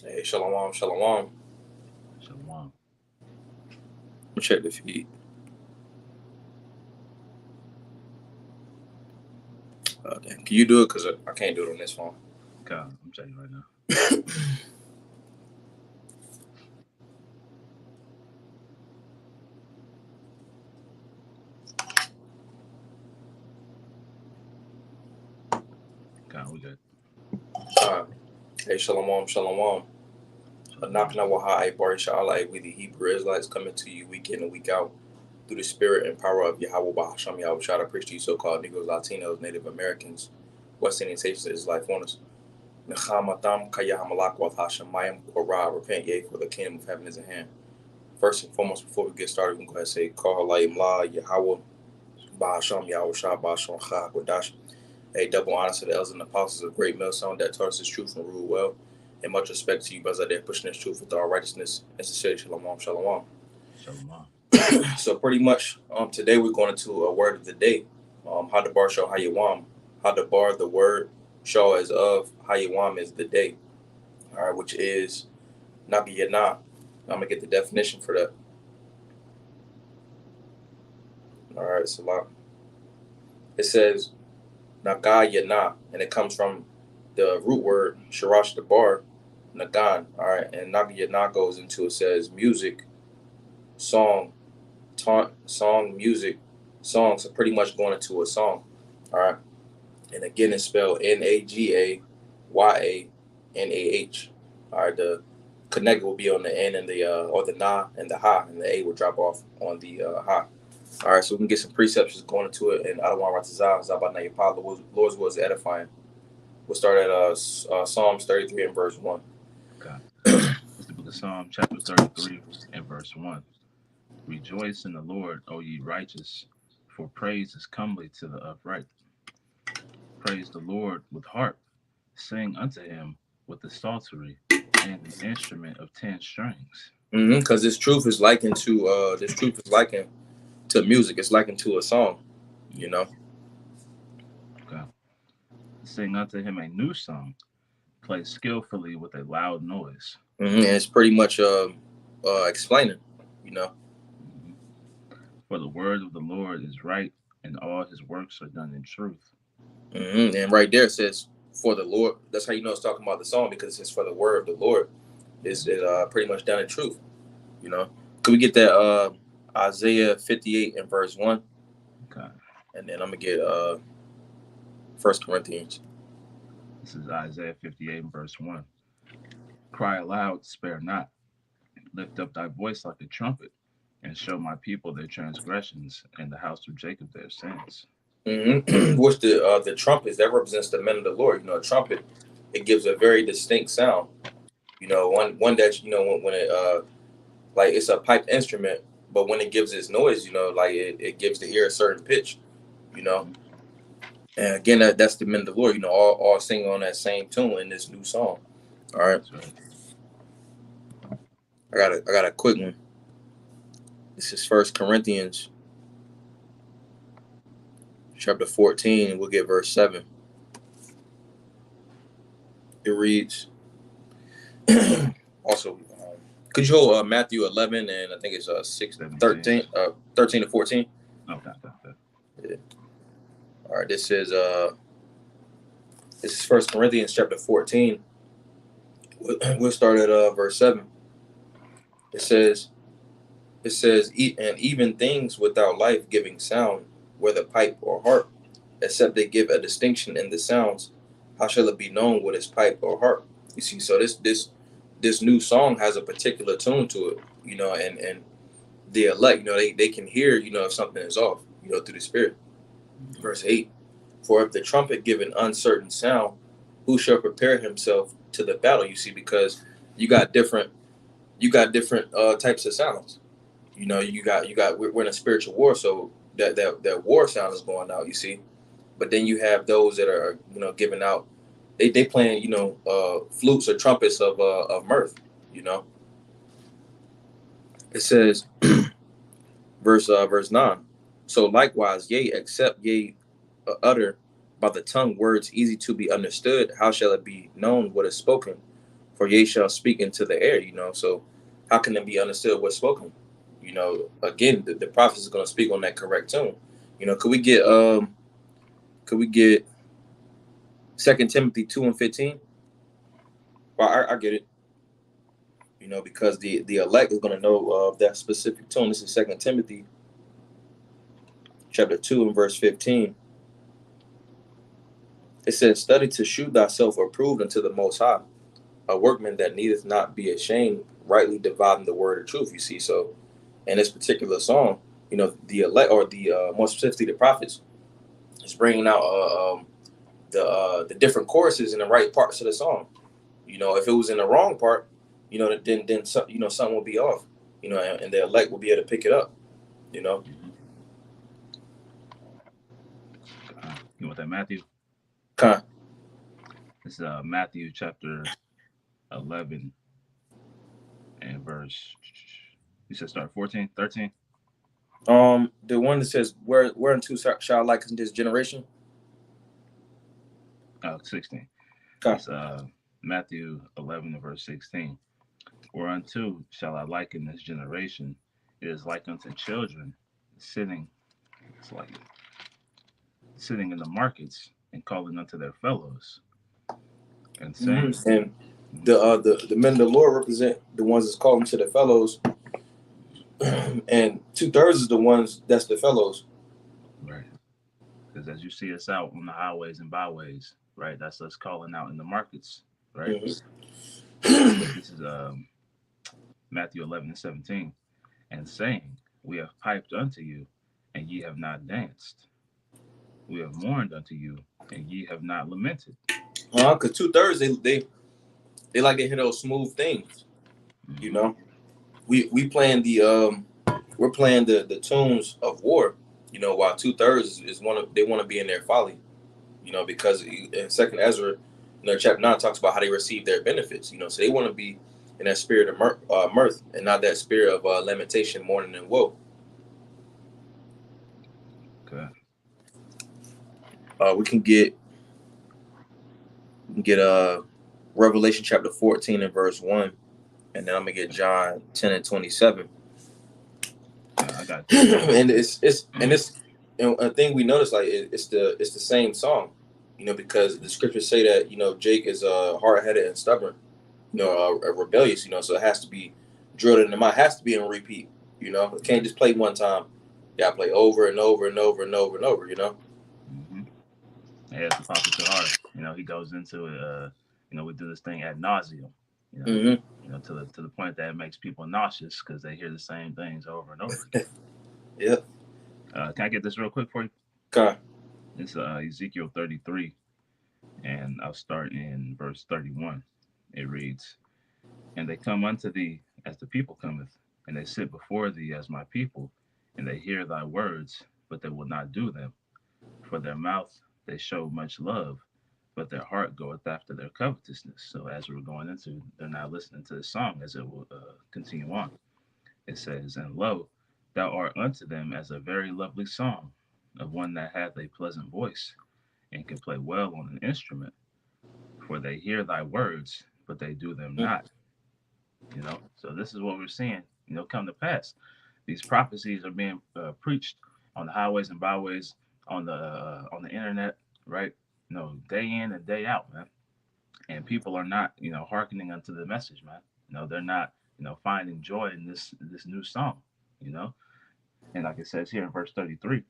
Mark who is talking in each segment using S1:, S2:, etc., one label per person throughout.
S1: Hey, shalom, shalom.
S2: Shalom.
S1: Check the feed. Damn. Can you do it? Because I can't do it on this phone.
S2: God, I'm telling you right now. God, we good.
S1: Uh, hey, shalom, shalom.
S2: Shalom.
S1: Knocking out with HaDabar, Shal, with the Hebrew Israelites coming to you week in and week out through the spirit and power of Yahweh Bahasham Yahweh. Shout out, preach to you so-called Negroes, Latinos, Native Americans, West Indian Nations, Israelite foreigners. Nechamatam Kaya Hamalak Wath Hashemayim Korah. Repent, yea, for the kingdom of heaven is at hand. First and foremost, before we get started, we can go ahead and say, Call Halayim La Yahweh Bahasham Yahweh Shah Bahasham Chah Kodash. A double honor to the elders and apostles of Great Millstone that taught us this truth and rule well. And much respect to you, brothers out there pushing this truth with all righteousness and sincerity. Shalom, shalom.
S2: Shalom.
S1: So pretty much today we're going into a word of the day. HaDabar show HaYawam. HaDabar, the word, show as of HaYawam is the day. All right, which is Nabi Yana. I'm gonna get the definition for that. All right, so it says Naga Yana, and it comes from the root word Sharash Dabar, Nagan. All right, and Naga Yana goes into, it says music, song, taunt, song, music, song. So pretty much going into a song. All right, and again it's spelled Nagayah. All right, the connect will be on the N and the or the Na and the Ha, and the A will drop off on the Ha. All right, so we can get some precepts going into it, and I don't want to Zabana Yapal, Lord's was edifying. We'll start at Psalms 33 and verse 1.
S2: God. It's the book of Psalm, chapter 33, and verse 1. Rejoice in the Lord, O ye righteous, for praise is comely to the upright. Praise the Lord with harp. Sing unto him with the psaltery and an instrument of 10 strings.
S1: Because this truth is likened to music. It's likened to a song, you know.
S2: God. Sing unto him a new song. Play skillfully with a loud noise.
S1: And it's pretty much explaining, you know.
S2: Mhm. For the word of the Lord is right, and all his works are done in truth.
S1: And right there it says for the Lord. That's how you know it's talking about the song, because it says for the word of the Lord is pretty much done in truth, you know. Could we get that Isaiah 58 and verse 1,
S2: God.
S1: and then I'm gonna get First Corinthians.
S2: This is Isaiah 58 and verse 1. Cry aloud, spare not. Lift up thy voice like a trumpet, and show my people their transgressions, and the house of Jacob their sins.
S1: Which the trumpet that represents the men of the Lord. You know, a trumpet, it gives a very distinct sound. You know, one that when it like it's a piped instrument, but when it gives its noise, you know, like it gives the ear a certain pitch. You know,
S2: Mhm.
S1: and again that's the men of the Lord. You know, all singing on that same tune in this new song. All right,
S2: That's right.
S1: I got a quick one. This is First Corinthians chapter 14, and we'll get verse 7. It reads. Also, could you hold Matthew 11 and I think it's 6,
S2: 17.
S1: 13, 13 to 14?
S2: Okay, okay.
S1: Yeah. All right, this is First Corinthians chapter 14. We'll start at verse 7. It says and even things without life giving sound, whether pipe or harp, except they give a distinction in the sounds, how shall it be known what is pipe or harp? You see, so this new song has a particular tune to it, you know, and the elect, you know, they can hear, you know, if something is off, you know, through the spirit.
S2: Mhm.
S1: Verse 8. For if the trumpet give an uncertain sound, who shall prepare himself to the battle? You see, because you got different types of sounds. You know, we're in a spiritual war, so that war sound is going out, you see. But then you have those that are, you know, giving out, they playing, you know, flutes or trumpets of mirth, you know. It says verse 9. So likewise, yea, except ye utter by the tongue words easy to be understood, how shall it be known what is spoken? For ye shall speak into the air, So how can it be understood what's spoken? Again, the prophet is going to speak on that correct tune. Could we get 2 Timothy 2:15? Well, I get it. Because the elect is going to know that specific tune. This is 2 Timothy chapter 2 and verse 15. It says, "Study to shew thyself approved unto the Most High, a workman that needeth not be ashamed, rightly dividing the word of truth." You see, so in this particular song, the elect, or the more specifically the prophets, is bringing out the different choruses in the right parts of the song. If it was in the wrong part, then something will be off. And the elect will be able to pick it up.
S2: Mm-hmm. You want that Matthew?
S1: Con.
S2: This is Matthew chapter 11 and verse. You said start 14, 13?
S1: The one that says, "Whereunto shall I liken this generation?"
S2: Oh, 16.
S1: Con.
S2: It's Matthew 11 and verse 16. Whereunto shall I liken this generation? It is like unto children sitting, it's like sitting in the markets and calling unto their fellows and saying,
S1: And
S2: mhm,
S1: the men of the Lord represent the ones that's calling to the fellows, and 2/3 is the ones that's the fellows.
S2: right? Because as you see us out on the highways and byways, right? That's us calling out in the markets, right? This is Matthew 11 and 17, and saying, we have piped unto you, and ye have not danced. We have mourned unto you, and ye have not lamented.
S1: Because 2/3 they like to hear those smooth things. You
S2: Mm-hmm.
S1: know, we playing we're playing the tunes of war. While 2/3 is one of, they want to be in their folly. Because in Second Ezra, chapter 9 talks about how they receive their benefits. So they want to be in that spirit of mirth, and not that spirit of lamentation, mourning, and woe.
S2: Okay.
S1: We can get Revelation chapter 14 and verse 1, and then I'm gonna get John 10 and 27.
S2: I got you.
S1: and it's a thing we notice, like it's the same song, because the scriptures say that Jake is hard headed and stubborn, rebellious, so it has to be drilled in the mind, it has to be in repeat, it can't
S2: Right.
S1: just play one time, you gotta play over and over and over and over and over.
S2: Mm-hmm. Yeah, it's the Apostle Shal. He goes into it. We do this thing ad nauseum. You know,
S1: Mm-hmm.
S2: to the point that it makes people nauseous because they hear the same things over and over again.
S1: Yep.
S2: Can I get this real quick for you?
S1: Okay.
S2: It's Ezekiel 33, and I'll start in verse 31. It reads, "And they come unto thee as the people cometh, and they sit before thee as my people, and they hear thy words, but they will not do them. For their mouth they show much love, but their heart goeth after their covetousness." So, as we're going into, they're not listening to the song as it will continue on. It says, "And lo, thou art unto them as a very lovely song of one that hath a pleasant voice, and can play well on an instrument. For they hear thy words, but they do them not." So this is what we're seeing, come to pass. These prophecies are being preached on the highways and byways, on the internet, right? Day in and day out, man. And people are not, hearkening unto the message, man. They're not, finding joy in this new song, you know. And like it says here in verse 33,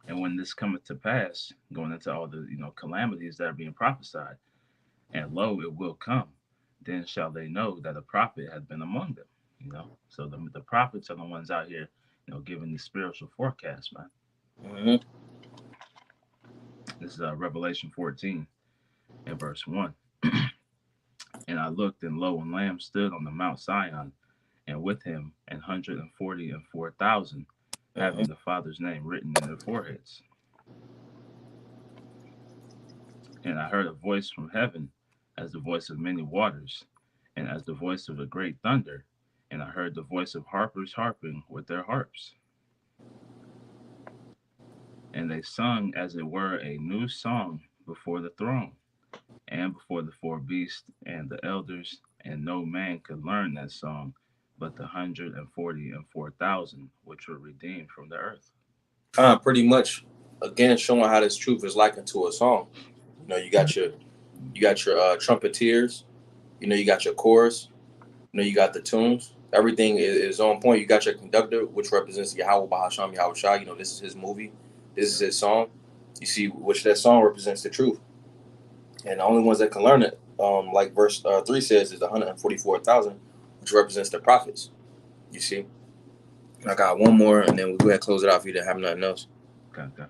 S2: and when this cometh to pass, going into all the calamities that are being prophesied, and lo, it will come, then shall they know that a prophet hath been among them. So the prophets are the ones out here, giving the spiritual forecast, man.
S1: Mm-hmm.
S2: This is Revelation 14 and verse 1. And I looked, and lo, a lamb stood on the Mount Sion, and with him 144,000,
S1: Mm-hmm.
S2: having the Father's name written in their foreheads. And I heard a voice from heaven, as the voice of many waters, and as the voice of a great thunder. And I heard the voice of harpers harping with their harps. And they sung as it were a new song before the throne, and before the four beasts and the elders, and no man could learn that song but the 144,000 which were redeemed from the earth.
S1: Pretty much, again, showing how this truth is likened to a song. You
S2: Mhm.
S1: got your trumpeters. You got your chorus. You got the tunes. Everything is on point. You got your conductor, which represents Yahweh Bahasham Yahweh Shah. This is his movie. This is
S2: Yep.
S1: his song. You see, which that song represents the truth. And the only ones that can learn it, like verse 3 says, is the 144,000, which represents the prophets. You see? I got one more, and then we'll go ahead and close it out if you didn't have nothing else.
S2: Okay, okay.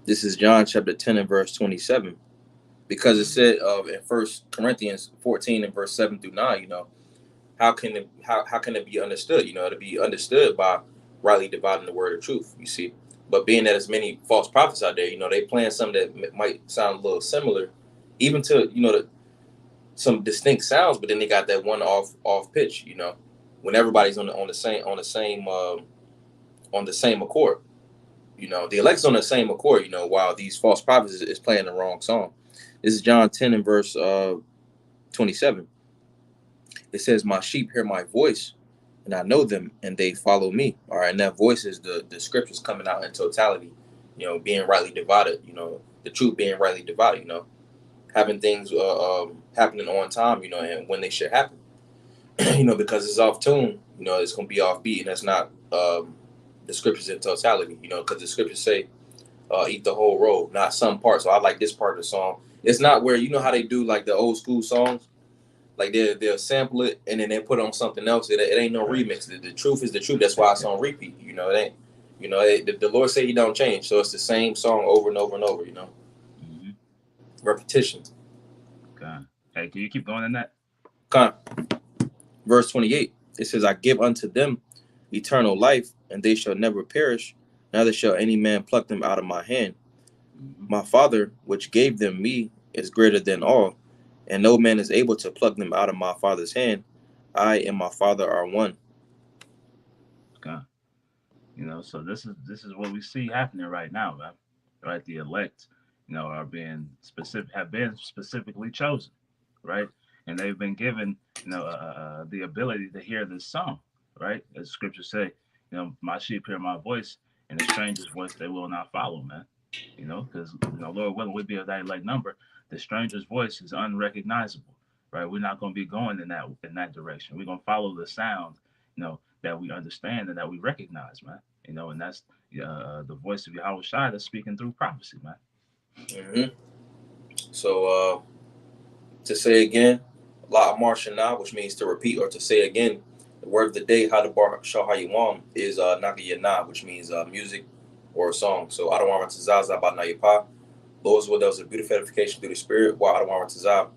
S1: This is John chapter 10 and verse 27. Because it
S2: Mhm.
S1: said in First Corinthians 14 and verse 7 through 9, how can it be understood? To be understood by rightly dividing the word of truth, you see. But being that there's many false prophets out there, they playing something that might sound a little similar, even to, some distinct sounds, but then they got that one off pitch, when everybody's on the same accord. The elect's on the same accord, while these false prophets is playing the wrong song. This is John 10 and verse 27. It says, "My sheep hear my voice, and I know them, and they follow me." All right, and that voice is the scriptures coming out in totality, being rightly divided, the truth being rightly divided, having things happening on time, and when they should happen, because it's off tune, it's going to be off beat, and that's not the scriptures in totality, because the scriptures say, eat the whole roll, not some parts. So I like this part of the song. It's not where, how they do like the old school songs, like they'll sample it and then they put on something else. It ain't no
S2: Right.
S1: remix. The truth is the truth. That's why it's on repeat. It ain't. The Lord say He don't change, so it's the same song over and over and over.
S2: Hmm.
S1: Repetition.
S2: Okay. Hey, can you keep going in that?
S1: Con. Verse 28. It says, "I give unto them eternal life, and they shall never perish, neither shall any man pluck them out of my hand.
S2: Hmm.
S1: My Father, which gave them me, is greater than all, and no man is able to pluck them out of my Father's hand. I and my Father are one."
S2: Okay. So this is what we see happening right now, man. Right, the elect, are being specific, have been specifically chosen, right, and they've been given, the ability to hear this song, right, as scriptures say, my sheep hear my voice, and a stranger's voice they will not follow, man. Because Lord willing, we be of that elect number. The stranger's voice is unrecognizable, right? We're not going to be going in that direction. We're going to follow the sound, that we understand and that we recognize, man. And that's the voice of Yahweh Shai that's speaking through prophecy, man.
S1: Hmm. So to say again, La Marshana, which means to repeat or to say again, the word of the day, HaDabar Shal HaYawam, is Nakayana, which means music or a song. So Adawam Tazaza ba Nayapa. Those were, that was a beautiful edification through the spirit. Wa Adawam Tazab.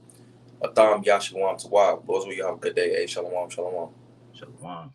S1: Atam Yashawam Tawab. Those were, you have a good day. Hey, Shalom, Shalom.
S2: Shalom.